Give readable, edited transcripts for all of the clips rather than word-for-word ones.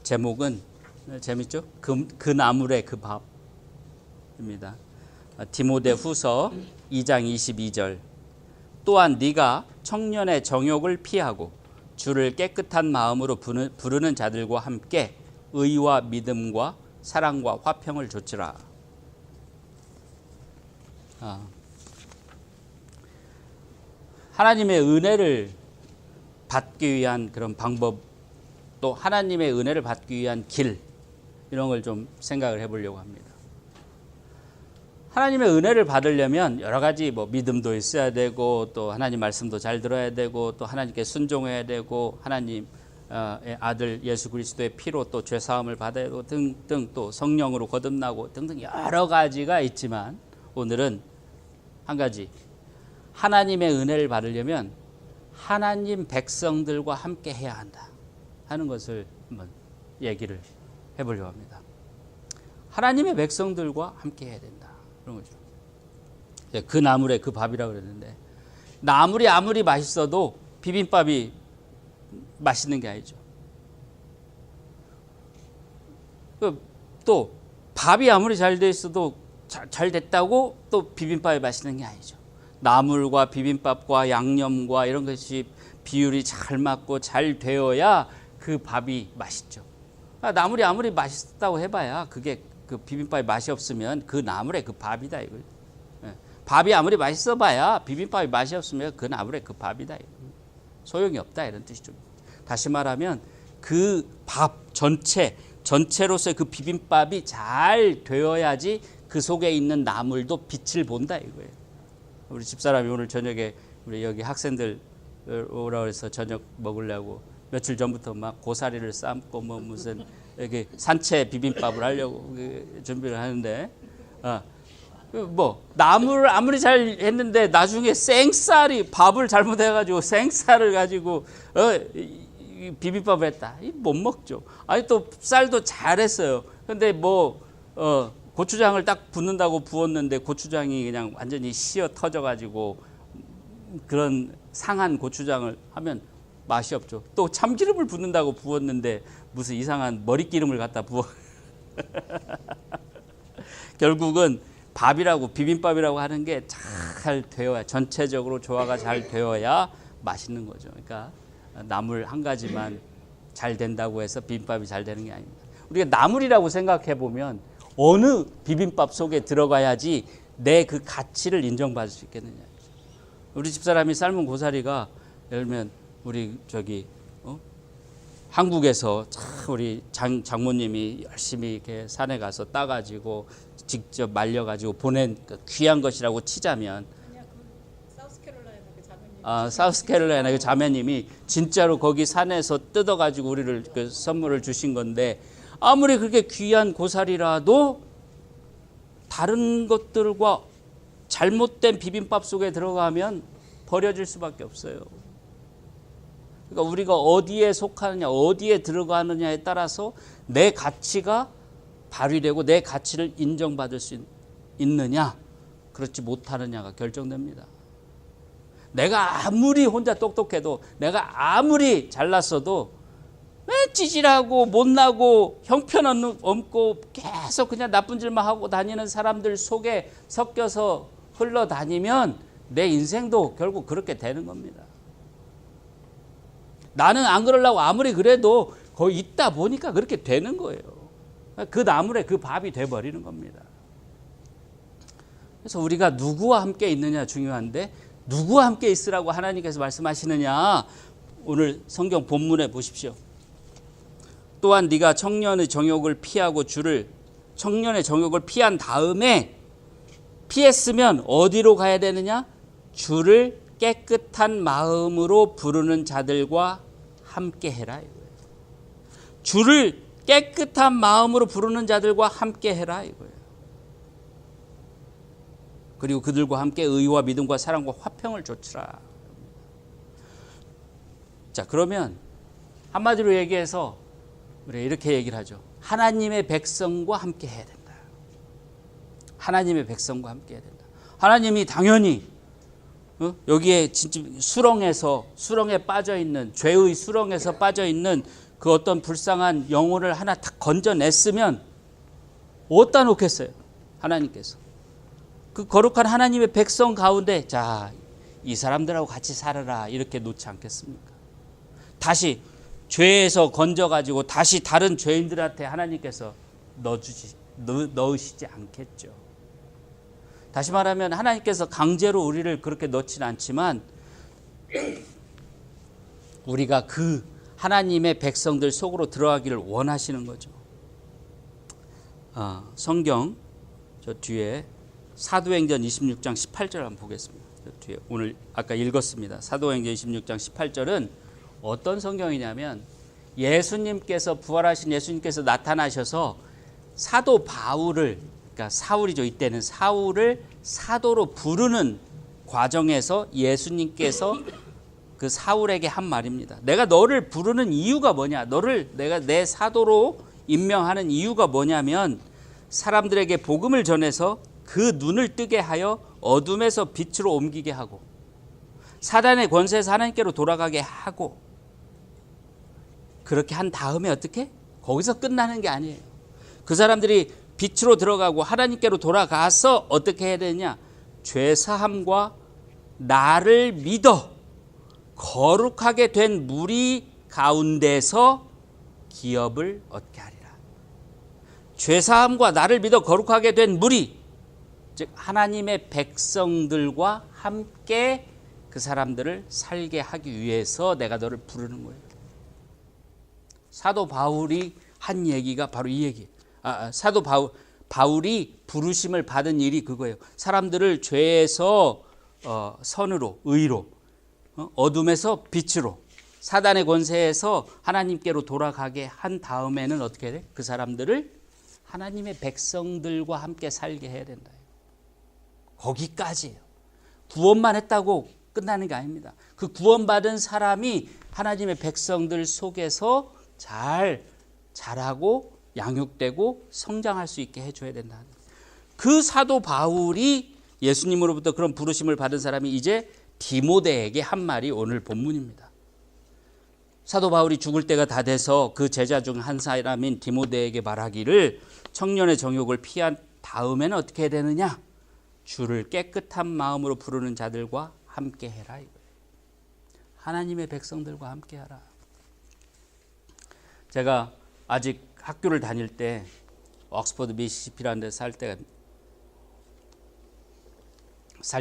제목은 재밌죠? 그 나물의 그 밥입니다. 디모데후서 2장 22절. 또한 네가 청년의 정욕을 피하고 주를 깨끗한 마음으로 부르는 자들과 함께 의와 믿음과 사랑과 화평을 좇으라. 하나님의 은혜를 받기 위한 그런 방법, 또 하나님의 은혜를 받기 위한 길, 이런 걸 좀 생각을 해보려고 합니다. 하나님의 은혜를 받으려면 여러 가지 믿음도 있어야 되고, 또 하나님 말씀도 잘 들어야 되고, 또 하나님께 순종해야 되고, 하나님의 아들 예수 그리스도의 피로 또 죄 사함을 받아야 되고 등등, 또 성령으로 거듭나고 등등 여러 가지가 있지만, 오늘은 한 가지, 하나님의 은혜를 받으려면 하나님 백성들과 함께 해야 한다 하는 것을 한번 얘기를 해보려고 합니다. 하나님의 백성들과 함께 해야 된다, 그런 거죠. 그 나물의 그 밥이라고 그랬는데, 나물이 아무리 맛있어도 비빔밥이 맛있는 게 아니죠. 또 밥이 아무리 잘 돼 있어도 잘 됐다고 또 비빔밥이 맛있는 게 아니죠. 나물과 비빔밥과 양념과 이런 것이 비율이 잘 맞고 잘 되어야 그 밥이 맛있죠. 나물이 아무리 맛있다고 해봐야 그게 그 비빔밥이 맛이 없으면 그 나물의 그 밥이다 이거예요. 밥이 아무리 맛있어봐야 비빔밥이 맛이 없으면 그 나물의 그 밥이다 이거예요. 소용이 없다, 이런 뜻이죠. 다시 말하면 그 밥 전체로서의 그 비빔밥이 잘 되어야지 그 속에 있는 나물도 빛을 본다 이거예요. 우리 집사람이 오늘 저녁에 우리 여기 학생들 오라고 해서 저녁 먹으려고 며칠 전부터 막 고사리를 삶고 무슨 이렇게 산채 비빔밥을 하려고 준비를 하는데, 나물을 아무리 잘 했는데 나중에 생쌀이 밥을 잘못해가지고 생쌀을 가지고 비빔밥을 했다. 못 먹죠. 아니 또 쌀도 잘했어요. 근데 고추장을 딱 붓는다고 부었는데 고추장이 그냥 완전히 시어 터져가지고 그런 상한 고추장을 하면 맛이 없죠. 또 참기름을 붓는다고 부었는데 무슨 이상한 머리기름을 갖다 부어. 결국은 밥이라고 비빔밥이라고 하는 게 잘 되어야, 전체적으로 조화가 잘 되어야 맛있는 거죠. 그러니까 나물 한 가지만 잘 된다고 해서 비빔밥이 잘 되는 게 아닙니다. 우리가 나물이라고 생각해 보면 어느 비빔밥 속에 들어가야지 내 그 가치를 인정받을 수 있겠느냐. 우리 집사람이 삶은 고사리가, 예를 들면 우리 한국에서 우리 장모님이 열심히 이렇게 산에 가서 따가지고 직접 말려가지고 보낸 그 귀한 것이라고 치자면, 사우스캐롤라이나 그 자매님이 진짜로 거기 산에서 뜯어가지고 우리를 그 선물을 주신 건데, 아무리 그렇게 귀한 고사리라도 다른 것들과 잘못된 비빔밥 속에 들어가면 버려질 수밖에 없어요. 그러니까 우리가 어디에 속하느냐, 어디에 들어가느냐에 따라서 내 가치가 발휘되고 내 가치를 인정받을 수 있느냐, 그렇지 못하느냐가 결정됩니다. 내가 아무리 혼자 똑똑해도, 내가 아무리 잘났어도 찌질하고 못나고 형편없고 계속 그냥 나쁜 짓만 하고 다니는 사람들 속에 섞여서 흘러다니면 내 인생도 결국 그렇게 되는 겁니다. 나는 안 그러려고 아무리 그래도 거기 있다 보니까 그렇게 되는 거예요. 그 나물에 그 밥이 돼버리는 겁니다. 그래서 우리가 누구와 함께 있느냐 중요한데, 누구와 함께 있으라고 하나님께서 말씀하시느냐, 오늘 성경 본문에 보십시오. 또한 네가 청년의 정욕을 피하고 청년의 정욕을 피한 다음에, 피했으면 어디로 가야 되느냐? 주를 깨끗한 마음으로 부르는 자들과 함께 해라 이거예요. 주를 깨끗한 마음으로 부르는 자들과 함께 해라 이거예요. 그리고 그들과 함께 의와 믿음과 사랑과 화평을 좇으라. 자, 그러면 한마디로 얘기해서 우리 이렇게 얘기를 하죠. 하나님의 백성과 함께 해야 된다. 하나님의 백성과 함께 해야 된다. 하나님이 당연히 여기에 진짜 수렁에 빠져 있는, 죄의 수렁에서 빠져 있는 그 어떤 불쌍한 영혼을 하나 탁 건져냈으면 어디다 놓겠어요? 하나님께서. 그 거룩한 하나님의 백성 가운데 자, 이 사람들하고 같이 살아라 이렇게 놓지 않겠습니까? 다시 죄에서 건져가지고 다시 다른 죄인들한테 하나님께서 넣으시지 않겠죠. 다시 말하면 하나님께서 강제로 우리를 그렇게 넣지는 않지만 우리가 그 하나님의 백성들 속으로 들어가기를 원하시는 거죠. 성경 저 뒤에 사도행전 26장 18절 한번 보겠습니다. 저 뒤에 오늘 아까 읽었습니다. 사도행전 26장 18절은 어떤 성경이냐면 예수님께서 부활하신 예수님께서 나타나셔서 사도 바울을 그러니까 사울이죠. 이때는 사울을 사도로 부르는 과정에서 예수님께서 그 사울에게 한 말입니다. 내가 너를 부르는 이유가 뭐냐? 너를 내가 내 사도로 임명하는 이유가 뭐냐면 사람들에게 복음을 전해서 그 눈을 뜨게 하여 어둠에서 빛으로 옮기게 하고 사단의 권세에서 하나님께로 돌아가게 하고 그렇게 한 다음에 어떻게? 거기서 끝나는 게 아니에요. 그 사람들이 빛으로 들어가고 하나님께로 돌아가서 어떻게 해야 되냐? 죄사함과 나를 믿어 거룩하게 된 무리 가운데서 기업을 얻게 하리라. 죄사함과 나를 믿어 거룩하게 된 무리, 즉 하나님의 백성들과 함께 그 사람들을 살게 하기 위해서 내가 너를 부르는 거예요. 사도 바울이 한 얘기가 바로 이 얘기. 사도 바울이 부르심을 받은 일이 그거예요. 사람들을 죄에서 선으로, 의로, 어둠에서 빛으로, 사단의 권세에서 하나님께로 돌아가게 한 다음에는 어떻게 돼? 그 사람들을 하나님의 백성들과 함께 살게 해야 된다. 거기까지예요. 구원만 했다고 끝나는 게 아닙니다. 그 구원받은 사람이 하나님의 백성들 속에서 잘 자라고 양육되고 성장할 수 있게 해줘야 된다. 그 사도 바울이 예수님으로부터 그런 부르심을 받은 사람이 이제 디모데에게 한 말이 오늘 본문입니다. 사도 바울이 죽을 때가 다 돼서 그 제자 중 한 사람인 디모데에게 말하기를 청년의 정욕을 피한 다음에는 어떻게 해야 되느냐? 주를 깨끗한 마음으로 부르는 자들과 함께 해라. 이거예요. 하나님의 백성들과 함께 하라. 제가 아직 학교를 다닐 때 옥스퍼드 미시시피라는 데 살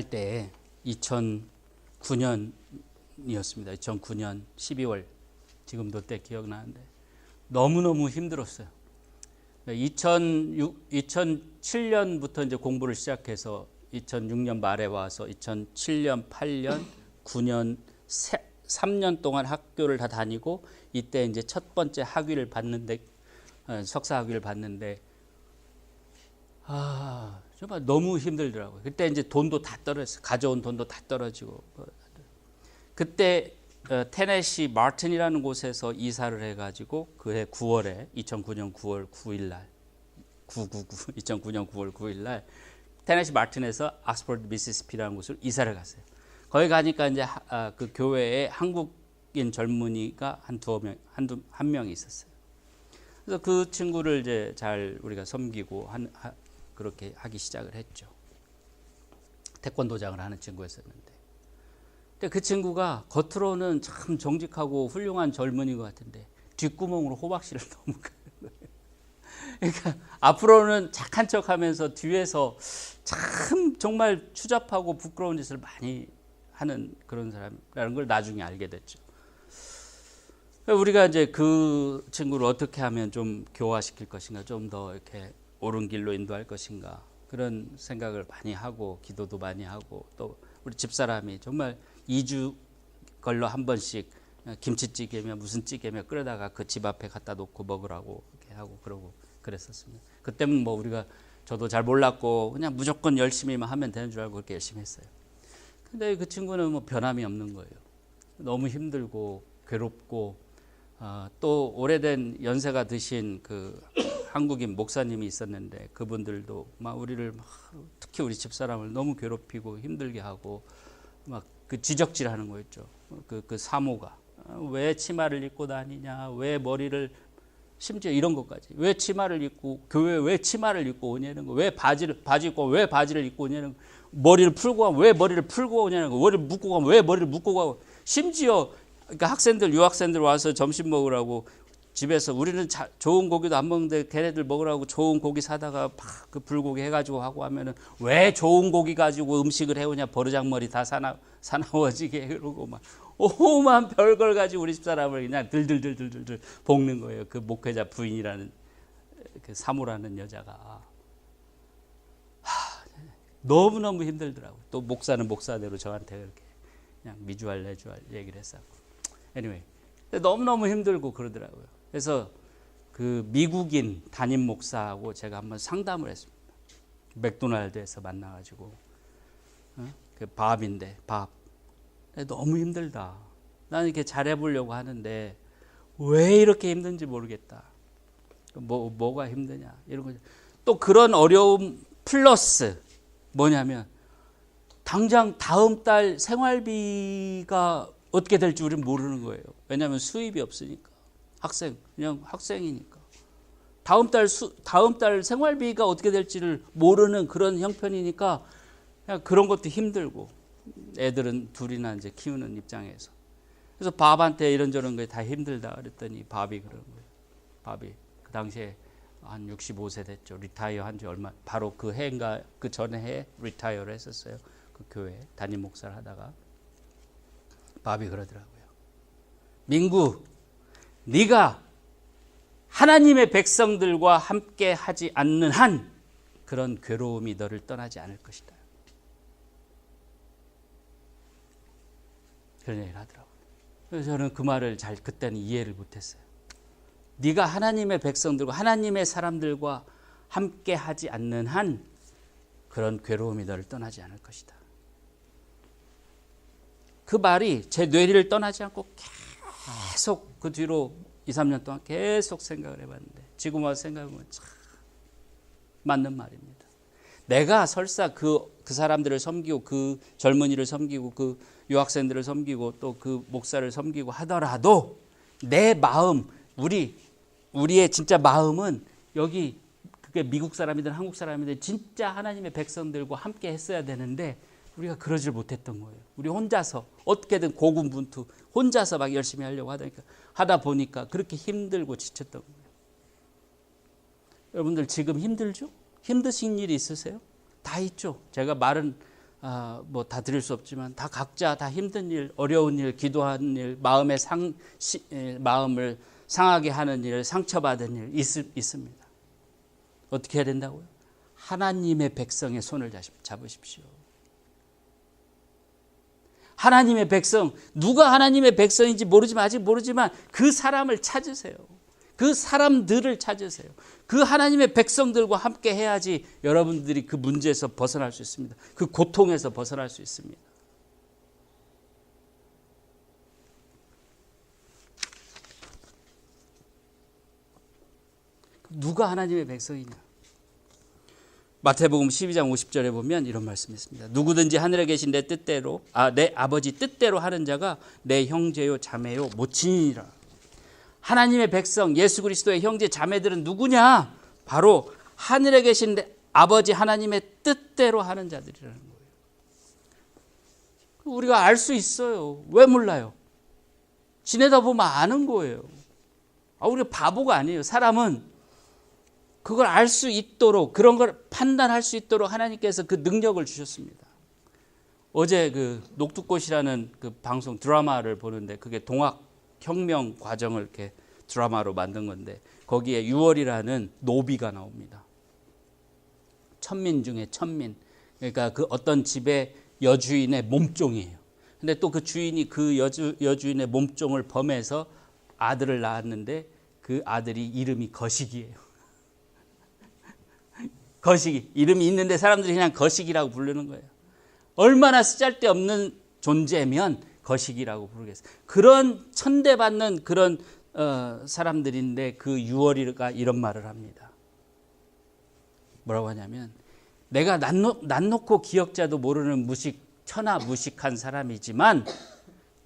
때 2009년이었습니다. 2009년 12월 지금도 때 기억나는데 너무너무 힘들었어요. 2007년부터 이제 공부를 시작해서 2006년 말에 와서 2007년, 8년, 9년 3년 동안 학교를 다 다니고 이때 이제 첫 번째 학위를 받는데 석사 학위를 받는데 정말 너무 힘들더라고요. 그때 이제 돈도 다 떨어졌어요. 가져온 돈도 다 떨어지고 그때 테네시 마틴이라는 곳에서 이사를 해가지고 그해 9월에 2009년 9월 9일 날 2009년 9월 9일 날 테네시 마틴에서 옥스퍼드 미시시피라는 곳으로 이사를 갔어요. 거기 가니까 이제 그 교회에 한국인 젊은이가 한 명이 있었어요. 그래서 그 친구를 이제 잘 우리가 섬기고 그렇게 하기 시작을 했죠. 태권도장을 하는 친구였었는데. 근데 그 친구가 겉으로는 참 정직하고 훌륭한 젊은이인 것 같은데 뒷구멍으로 호박씨를 너무 가는 거예요. 그러니까 앞으로는 착한 척하면서 뒤에서 참 정말 추잡하고 부끄러운 짓을 많이 하는 그런 사람이라는 걸 나중에 알게 됐죠. 우리가 이제 그 친구를 어떻게 하면 좀 교화시킬 것인가, 좀 더 이렇게 옳은 길로 인도할 것인가 그런 생각을 많이 하고 기도도 많이 하고 또 우리 집사람이 정말 2주 걸러 한 번씩 김치찌개며 무슨 찌개며 끓여다가 그 집 앞에 갖다 놓고 먹으라고 이렇게 하고 그러고 그랬었습니다. 그때는 뭐 우리가 저도 잘 몰랐고 그냥 무조건 열심히만 하면 되는 줄 알고 그렇게 열심히 했어요. 근데 그 친구는 뭐 변함이 없는 거예요. 너무 힘들고 괴롭고 또 오래된 연세가 드신 그 한국인 목사님이 있었는데 그분들도 막 우리를 특히 우리 집사람을 너무 괴롭히고 힘들게 하고 막 그 지적질하는 거였죠. 그 사모가 왜 치마를 입고 다니냐? 왜 머리를, 심지어 이런 것까지, 왜 치마를 입고 교회 왜 치마를 입고 오냐는 거, 왜 바지 입고 왜 바지를 입고 오냐는 거, 머리를 풀고 가면 왜 머리를 풀고 오냐는 거, 머리를 묶고 가면 왜 머리를 묶고 가고, 심지어 그러니까 학생들, 유학생들 와서 점심 먹으라고 집에서, 우리는 좋은 고기도 안 먹는데 걔네들 먹으라고 좋은 고기 사다가 막 그 불고기 해가지고 하고 하면은 왜 좋은 고기 가지고 음식을 해오냐, 버르장머리 다 사나워지게, 그러고 막 오만 별걸 가지고 우리 집사람을 그냥 들들들들들 볶는 거예요. 그 목회자 부인이라는, 그 사모라는 여자가. 너무너무 힘들더라고요. 또 목사는 목사대로 저한테 그렇게 그냥 미주알 내주알 얘기를 했었고. anyway, 너무너무 힘들고 그러더라고요. 그래서 그 미국인 담임 목사하고 제가 한번 상담을 했습니다. 맥도날드에서 만나가지고, 그 밥인데, 밥. 너무 힘들다. 나는 이렇게 잘해보려고 하는데 왜 이렇게 힘든지 모르겠다. 뭐가 힘드냐, 이런 거죠. 또 그런 어려움 플러스 뭐냐면, 당장 다음 달 생활비가 어떻게 될지 우리는 모르는 거예요. 왜냐하면 수입이 없으니까. 그냥 학생이니까. 다음 달 생활비가 어떻게 될지를 모르는 그런 형편이니까 그냥 그런 것도 힘들고, 애들은 둘이나 이제 키우는 입장에서. 그래서 밥한테 이런저런 게 다 힘들다 그랬더니 밥이 그러는 거예요. 밥이 그 당시에 한 65세 됐죠. 리타이어 한 지 얼마, 바로 그 해인가 그 전에 해 리타이어를 했었어요. 그 교회 담임 목사를 하다가. 밥이 그러더라고요. 민구, 네가 하나님의 백성들과 함께 하지 않는 한 그런 괴로움이 너를 떠나지 않을 것이다. 그런 얘기를 하더라고요. 그래서 저는 그 말을 그때는 이해를 못했어요. 네가 하나님의 백성들과 하나님의 사람들과 함께 하지 않는 한 그런 괴로움이 너를 떠나지 않을 것이다. 그 말이 제 뇌리를 떠나지 않고 계속 그 뒤로 2, 3년 동안 계속 생각을 해봤는데, 지금 와서 생각해보면 참 맞는 말입니다. 내가 설사 그 사람들을 섬기고, 그 젊은이를 섬기고, 그 유학생들을 섬기고, 또 그 목사를 섬기고 하더라도 내 마음, 우리의 진짜 마음은 여기, 그게 미국 사람이든 한국 사람이든 진짜 하나님의 백성들과 함께 했어야 되는데 우리가 그러질 못했던 거예요. 우리 혼자서 어떻게든 고군분투 혼자서 막 열심히 하려고 하다 보니까 그렇게 힘들고 지쳤던 거예요. 여러분들 지금 힘들죠? 힘드신 일이 있으세요? 다 있죠. 제가 말은 뭐 다 드릴 수 없지만 다 각자 다 힘든 일, 어려운 일, 기도하는 일, 마음을 상하게 하는 일, 상처받은 일 있습니다. 어떻게 해야 된다고요? 하나님의 백성의 손을 잡으십시오. 하나님의 백성, 누가 하나님의 백성인지 아직 모르지만 그 사람을 찾으세요. 그 사람들을 찾으세요. 그 하나님의 백성들과 함께 해야지 여러분들이 그 문제에서 벗어날 수 있습니다. 그 고통에서 벗어날 수 있습니다. 누가 하나님의 백성이냐? 마태복음 12장 50절에 보면 이런 말씀이 있습니다. 누구든지 하늘에 계신 내 뜻대로, 내 아버지 뜻대로 하는 자가 내 형제요 자매요 모친이니라. 하나님의 백성, 예수 그리스도의 형제 자매들은 누구냐? 바로 하늘에 계신 아버지 하나님의 뜻대로 하는 자들이라는 거예요. 우리가 알 수 있어요. 왜 몰라요? 지내다 보면 아는 거예요. 우리가 바보가 아니에요. 사람은 그걸 알 수 있도록, 그런 걸 판단할 수 있도록 하나님께서 그 능력을 주셨습니다. 어제 그 녹두꽃이라는 그 방송 드라마를 보는데, 그게 동학혁명 과정을 이렇게 드라마로 만든 건데, 거기에 6월이라는 노비가 나옵니다. 천민 중에 천민. 그러니까 그 어떤 집의 여주인의 몸종이에요. 근데 또 그 주인이 그 여주인의 몸종을 범해서 아들을 낳았는데 그 아들이 이름이 거식이에요. 거식이. 이름이 있는데 사람들이 그냥 거식이라고 부르는 거예요. 얼마나 쓰잘데없는 존재면 거식이라고 부르겠어요. 그런 천대받는 그런 사람들인데 그 6월이가 이런 말을 합니다. 뭐라고 하냐면, 내가 낯 놓고 기억자도 모르는 천하 무식한 사람이지만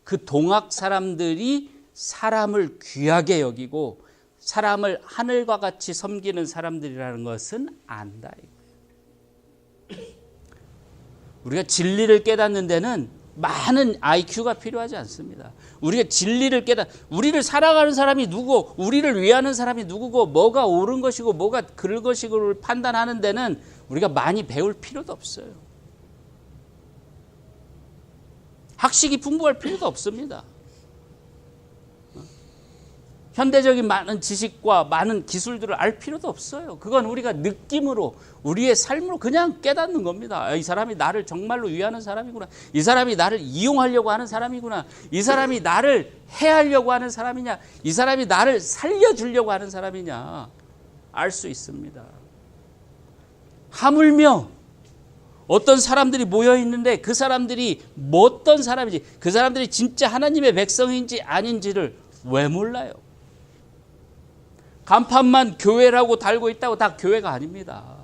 그 동학 사람들이 사람을 귀하게 여기고 사람을 하늘과 같이 섬기는 사람들이라는 것은 안다. 우리가 진리를 깨닫는 데는 많은 IQ가 필요하지 않습니다. 우리가 진리를 우리를 사랑하는 사람이 누구고, 우리를 위하는 사람이 누구고, 뭐가 옳은 것이고 뭐가 그를 것이고를 판단하는 데는 우리가 많이 배울 필요도 없어요. 학식이 풍부할 필요도 없습니다. 현대적인 많은 지식과 많은 기술들을 알 필요도 없어요. 그건 우리가 느낌으로, 우리의 삶으로 그냥 깨닫는 겁니다. 이 사람이 나를 정말로 위하는 사람이구나. 이 사람이 나를 이용하려고 하는 사람이구나. 이 사람이 나를 해하려고 하는 사람이냐. 이 사람이 나를 살려주려고 하는 사람이냐. 알 수 있습니다. 하물며 어떤 사람들이 모여 있는데 그 사람들이 어떤 사람인지, 그 사람들이 진짜 하나님의 백성인지 아닌지를 왜 몰라요? 간판만 교회라고 달고 있다고 다 교회가 아닙니다.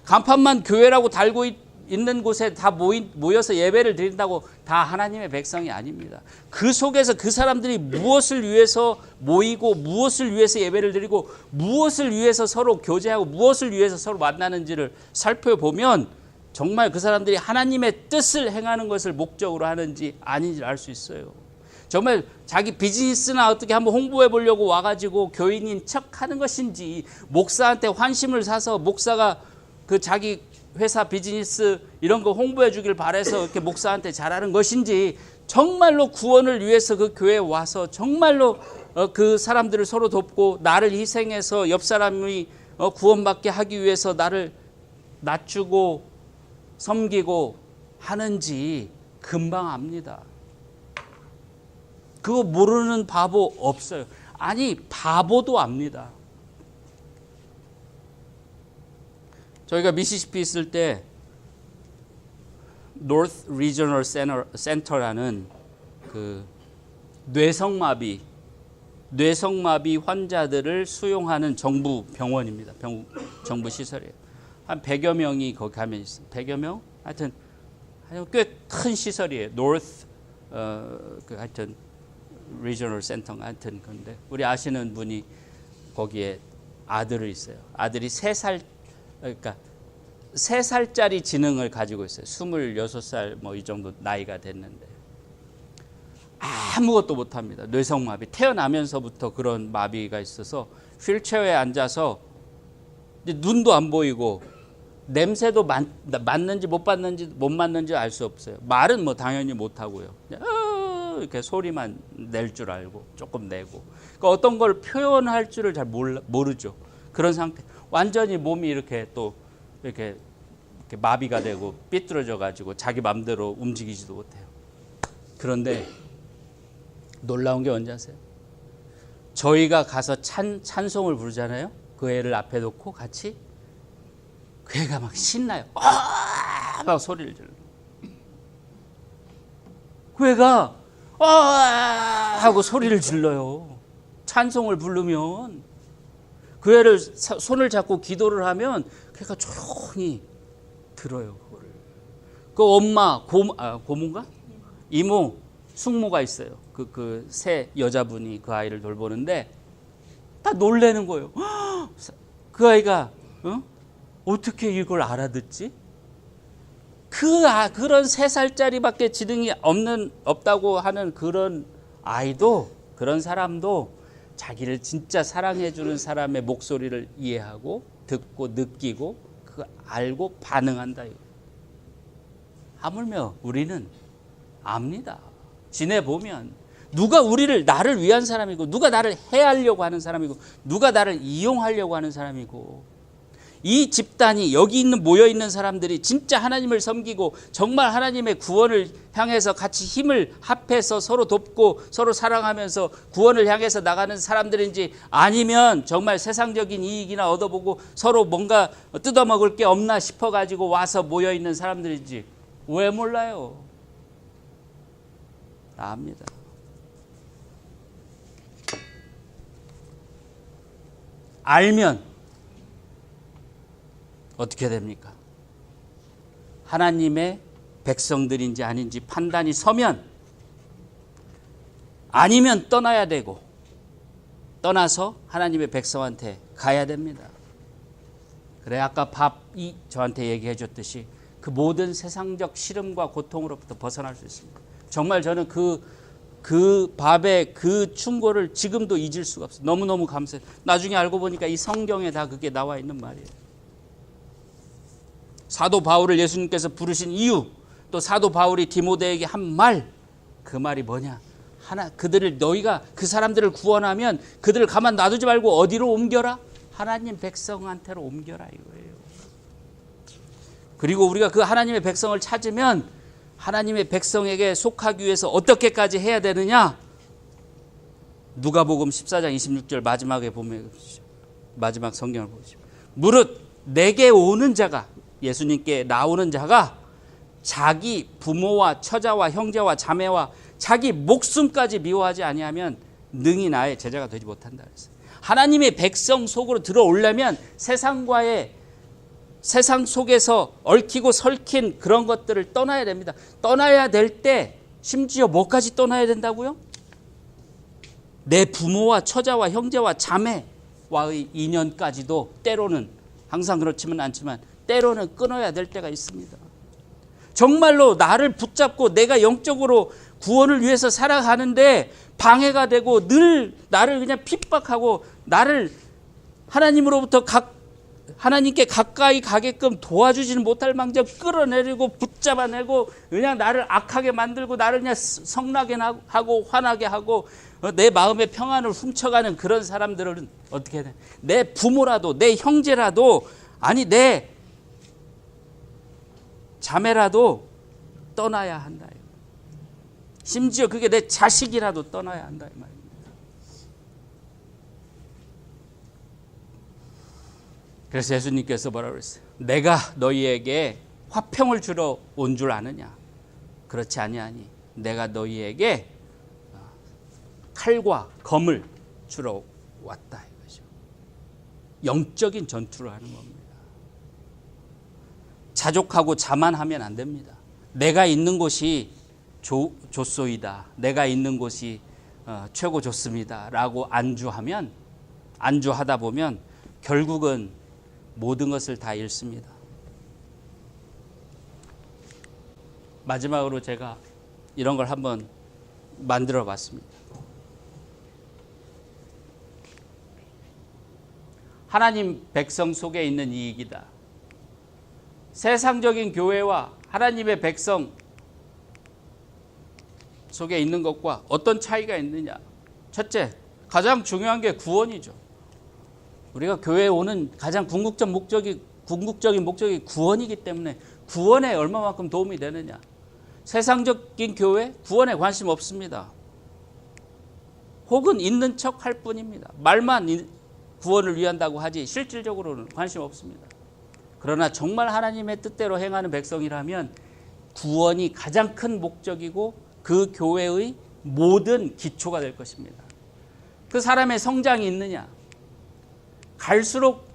간판만 교회라고 달고 있는 곳에 다 모여서 예배를 드린다고 다 하나님의 백성이 아닙니다. 그 속에서 그 사람들이 무엇을 위해서 모이고 무엇을 위해서 예배를 드리고 무엇을 위해서 서로 교제하고 무엇을 위해서 서로 만나는지를 살펴보면 정말 그 사람들이 하나님의 뜻을 행하는 것을 목적으로 하는지 아닌지를 알 수 있어요. 정말 자기 비즈니스나 어떻게 한번 홍보해 보려고 와가지고 교인인 척 하는 것인지, 목사한테 환심을 사서 목사가 그 자기 회사 비즈니스 이런 거 홍보해 주길 바라서 이렇게 목사한테 잘하는 것인지, 정말로 구원을 위해서 그 교회에 와서 정말로 그 사람들을 서로 돕고 나를 희생해서 옆 사람이 구원받게 하기 위해서 나를 낮추고 섬기고 하는지 금방 압니다. 그거 모르는 바보 없어요. 아니, 바보도 압니다. 저희가 미시시피 있을 때 North Regional Center라는 그 뇌성마비 환자들을 수용하는 정부 병원입니다. 정부 시설이에요. 한 100여 명이 거기 가면 있어요. 100여 명? 하여튼 꽤 큰 시설이에요. North 하여튼 리저널 센터 같은 건데, 우리 아시는 분이 거기에 아들이 있어요. 아들이 3살짜리 지능을 가지고 있어요. 26살 뭐 이 정도 나이가 됐는데 아무것도 못합니다. 뇌성마비. 태어나면서부터 그런 마비가 있어서 휠체어에 앉아서 이제 눈도 안 보이고 냄새도 맞는지 못 맞는지 알 수 없어요. 말은 뭐 당연히 못하고요. 이렇게 소리만 낼 줄 알고 조금 내고, 그러니까 어떤 걸 표현할 줄을 잘 모르죠. 그런 상태. 완전히 몸이 이렇게 또 이렇게 마비가 되고 삐뚤어져 가지고 자기 마음대로 움직이지도 못해요. 그런데 놀라운 게 뭔지 아세요? 저희가 가서 찬송을 부르잖아요. 그 애를 앞에 놓고 같이, 그 애가 막 신나요. 막 소리를 질러. 그 애가 하고 소리를 질러요. 찬송을 부르면 그 애를 손을 잡고 기도를 하면 걔가 조용히 들어요. 그거를. 그 엄마 고모인가? 이모, 숙모가 있어요. 그 새 여자분이 그 아이를 돌보는데 다 놀래는 거예요. 그 아이가 어떻게 이걸 알아듣지? 그런 3살짜리밖에 지능이 없다고 하는 그런 아이도, 그런 사람도 자기를 진짜 사랑해주는 사람의 목소리를 이해하고 듣고 느끼고 그거 알고 반응한다. 하물며 우리는 압니다. 지내보면 누가 나를 위한 사람이고, 누가 나를 해하려고 하는 사람이고, 누가 나를 이용하려고 하는 사람이고, 이 집단이, 여기 모여 있는 사람들이 진짜 하나님을 섬기고 정말 하나님의 구원을 향해서 같이 힘을 합해서 서로 돕고 서로 사랑하면서 구원을 향해서 나가는 사람들인지, 아니면 정말 세상적인 이익이나 얻어보고 서로 뭔가 뜯어먹을 게 없나 싶어가지고 와서 모여 있는 사람들인지 왜 몰라요? 다 압니다. 알면 어떻게 됩니까? 하나님의 백성들인지 아닌지 판단이 서면 아니면 떠나야 되고 떠나서 하나님의 백성한테 가야 됩니다. 그래 아까 밥이 저한테 얘기해 줬듯이 그 모든 세상적 시름과 고통으로부터 벗어날 수 있습니다. 정말 저는 그 밥의 그 충고를 지금도 잊을 수가 없어요. 너무너무 감사해요. 나중에 알고 보니까 이 성경에 다 그게 나와 있는 말이에요. 사도 바울을 예수님께서 부르신 이유, 또 사도 바울이 디모데에게 한 말, 그 말이 뭐냐? 그들을 너희가 그 사람들을 구원하면 그들을 가만 놔두지 말고 어디로 옮겨라? 하나님 백성한테로 옮겨라 이거예요. 그리고 우리가 그 하나님의 백성을 찾으면 하나님의 백성에게 속하기 위해서 어떻게까지 해야 되느냐? 누가복음 14장 26절 마지막에 보면 마지막 성경을 보시죠. 무릇 내게 오는 자가, 예수님께 나오는 자가 자기 부모와 처자와 형제와 자매와 자기 목숨까지 미워하지 아니하면 능히 나의 제자가 되지 못한다 그랬어요. 하나님의 백성 속으로 들어오려면 세상 속에서 얽히고 설킨 그런 것들을 떠나야 됩니다. 떠나야 될 때 심지어 뭐까지 떠나야 된다고요? 내 부모와 처자와 형제와 자매와의 인연까지도 때로는, 항상 그렇지는 않지만 때로는 끊어야 될 때가 있습니다. 정말로 나를 붙잡고 내가 영적으로 구원을 위해서 살아가는데 방해가 되고 늘 나를 그냥 핍박하고 나를 하나님께 가까이 가게끔 도와주지는 못할 망정 끌어내리고 붙잡아내고 그냥 나를 악하게 만들고 나를 그냥 성나게 하고 화나게 하고 내 마음의 평안을 훔쳐가는 그런 사람들은 어떻게 해야 돼? 내 부모라도 내 형제라도 아니 내 자매라도 떠나야 한다. 심지어 그게 내 자식이라도 떠나야 한다 이 말입니다. 그래서 예수님께서 뭐라고 그랬어요? 내가 너희에게 화평을 주러 온 줄 아느냐? 그렇지 아니하니 내가 너희에게 칼과 검을 주러 왔다 이거죠. 영적인 전투를 하는 겁니다. 자족하고 자만하면 안 됩니다. 내가 있는 곳이 좋소이다. 내가 있는 곳이 최고 좋습니다. 라고 안주하다 보면 결국은 모든 것을 다 잃습니다. 마지막으로 제가 이런 걸 한번 만들어 봤습니다. 하나님 백성 속에 있는 이익이다. 세상적인 교회와 하나님의 백성 속에 있는 것과 어떤 차이가 있느냐? 첫째, 가장 중요한 게 구원이죠. 우리가 교회에 오는 가장 궁극적인 목적이 구원이기 때문에 구원에 얼마만큼 도움이 되느냐? 세상적인 교회 구원에 관심 없습니다. 혹은 있는 척 할 뿐입니다. 말만 구원을 위한다고 하지 실질적으로는 관심 없습니다. 그러나 정말 하나님의 뜻대로 행하는 백성이라면 구원이 가장 큰 목적이고 그 교회의 모든 기초가 될 것입니다. 그 사람의 성장이 있느냐? 갈수록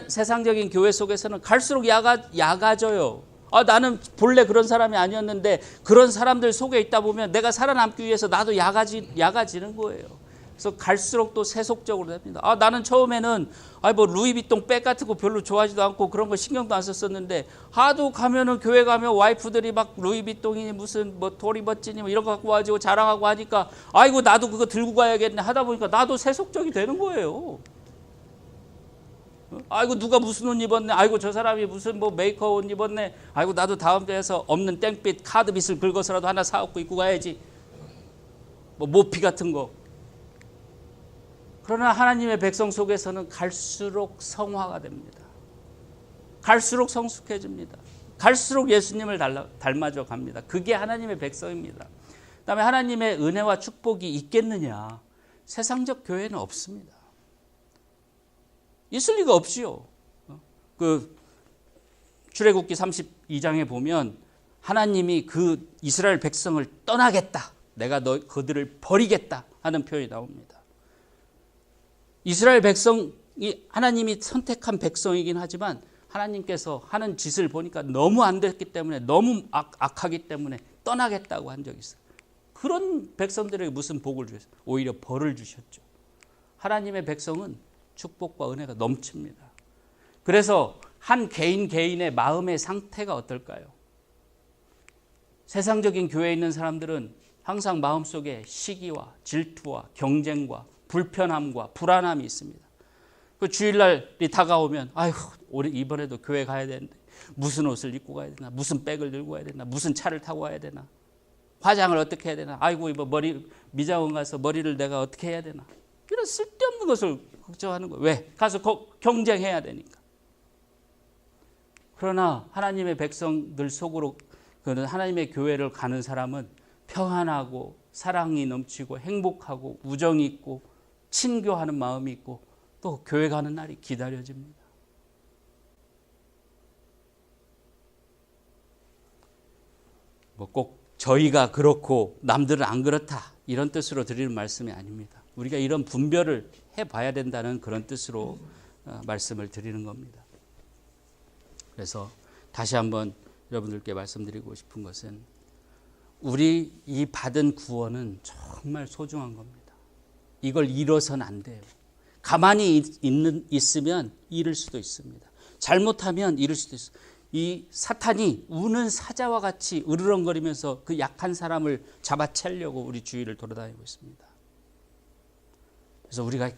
세상적인 교회 속에서는 갈수록 야가져요. 나는 본래 그런 사람이 아니었는데 그런 사람들 속에 있다 보면 내가 살아남기 위해서 나도 야가지는 거예요. 그래서 갈수록 또 세속적으로 됩니다. 나는 처음에는 루이비통 백 같은 거 별로 좋아하지도 않고 그런 거 신경도 안 썼었는데 하도 가면은 교회 가면 와이프들이 막 루이비통이니 무슨 뭐 도리버찌니 뭐 이런 거 갖고 와가지고 자랑하고 하니까 아이고 나도 그거 들고 가야겠네 하다 보니까 나도 세속적이 되는 거예요. 아이고 누가 무슨 옷 입었네. 아이고 저 사람이 무슨 뭐 메이커 옷 입었네. 아이고 나도 다음 주에서 없는 땡빛 카드빗을 긁어서라도 하나 사갖고 입고 가야지. 뭐 모피 같은 거. 그러나 하나님의 백성 속에서는 갈수록 성화가 됩니다. 갈수록 성숙해집니다. 갈수록 예수님을 닮아져 갑니다. 그게 하나님의 백성입니다. 그다음에 하나님의 은혜와 축복이 있겠느냐? 세상적 교회는 없습니다. 있을 리가 없지요. 그 출애굽기 32장에 보면 하나님이 그 이스라엘 백성을 떠나겠다. 내가 그들을 버리겠다 하는 표현이 나옵니다. 이스라엘 백성이 하나님이 선택한 백성이긴 하지만 하나님께서 하는 짓을 보니까 너무 안 됐기 때문에 너무 악하기 때문에 떠나겠다고 한 적이 있어요. 그런 백성들에게 무슨 복을 주셨어요? 오히려 벌을 주셨죠. 하나님의 백성은 축복과 은혜가 넘칩니다. 그래서 한 개인의 마음의 상태가 어떨까요? 세상적인 교회에 있는 사람들은 항상 마음속에 시기와 질투와 경쟁과 불편함과 불안함이 있습니다. 그 주일날이 다가오면 아휴 우리 이번에도 교회 가야 되는데 무슨 옷을 입고 가야 되나, 무슨 백을 들고 가야 되나, 무슨 차를 타고 가야 되나, 화장을 어떻게 해야 되나, 아이고 이거 머리 미장원 가서 머리를 내가 어떻게 해야 되나, 이런 쓸데없는 것을 걱정하는 거예요. 왜? 가서 경쟁해야 되니까. 그러나 하나님의 백성들 속으로 하나님의 교회를 가는 사람은 평안하고 사랑이 넘치고 행복하고 우정이 있고 친교하는 마음이 있고 또 교회 가는 날이 기다려집니다. 뭐 꼭 저희가 그렇고 남들은 안 그렇다 이런 뜻으로 드리는 말씀이 아닙니다. 우리가 이런 분별을 해봐야 된다는 그런 뜻으로 말씀을 드리는 겁니다. 그래서 다시 한번 여러분들께 말씀드리고 싶은 것은 우리 이 받은 구원은 정말 소중한 겁니다. 이걸 잃어서는 안 돼요. 가만히 있으면 잃을 수도 있습니다. 잘못하면 잃을 수도 있어요. 이 사탄이 우는 사자와 같이 으르렁거리면서 그 약한 사람을 잡아채려고 우리 주위를 돌아다니고 있습니다. 그래서 우리가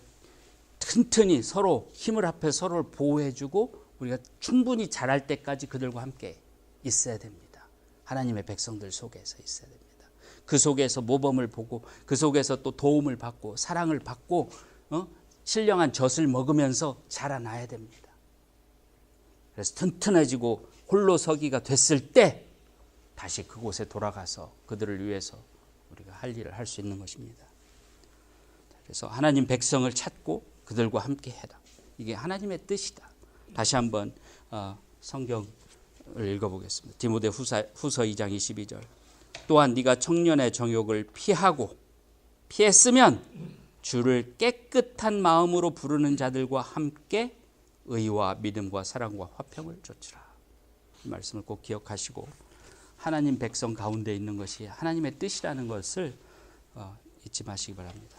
튼튼히 서로 힘을 합해 서로를 보호해주고 우리가 충분히 자랄 때까지 그들과 함께 있어야 됩니다. 하나님의 백성들 속에서 있어야 됩니다. 그 속에서 모범을 보고 그 속에서 또 도움을 받고 사랑을 받고 신령한 젖을 먹으면서 자라나야 됩니다. 그래서 튼튼해지고 홀로 서기가 됐을 때 다시 그곳에 돌아가서 그들을 위해서 우리가 할 일을 할 수 있는 것입니다. 그래서 하나님 백성을 찾고 그들과 함께 해라. 이게 하나님의 뜻이다. 다시 한번 성경을 읽어보겠습니다. 디모데후서 2장 22절. 또한 네가 청년의 정욕을 피했으면 주를 깨끗한 마음으로 부르는 자들과 함께 의와 믿음과 사랑과 화평을 좇으라. 이 말씀을 꼭 기억하시고 하나님 백성 가운데 있는 것이 하나님의 뜻이라는 것을 잊지 마시기 바랍니다.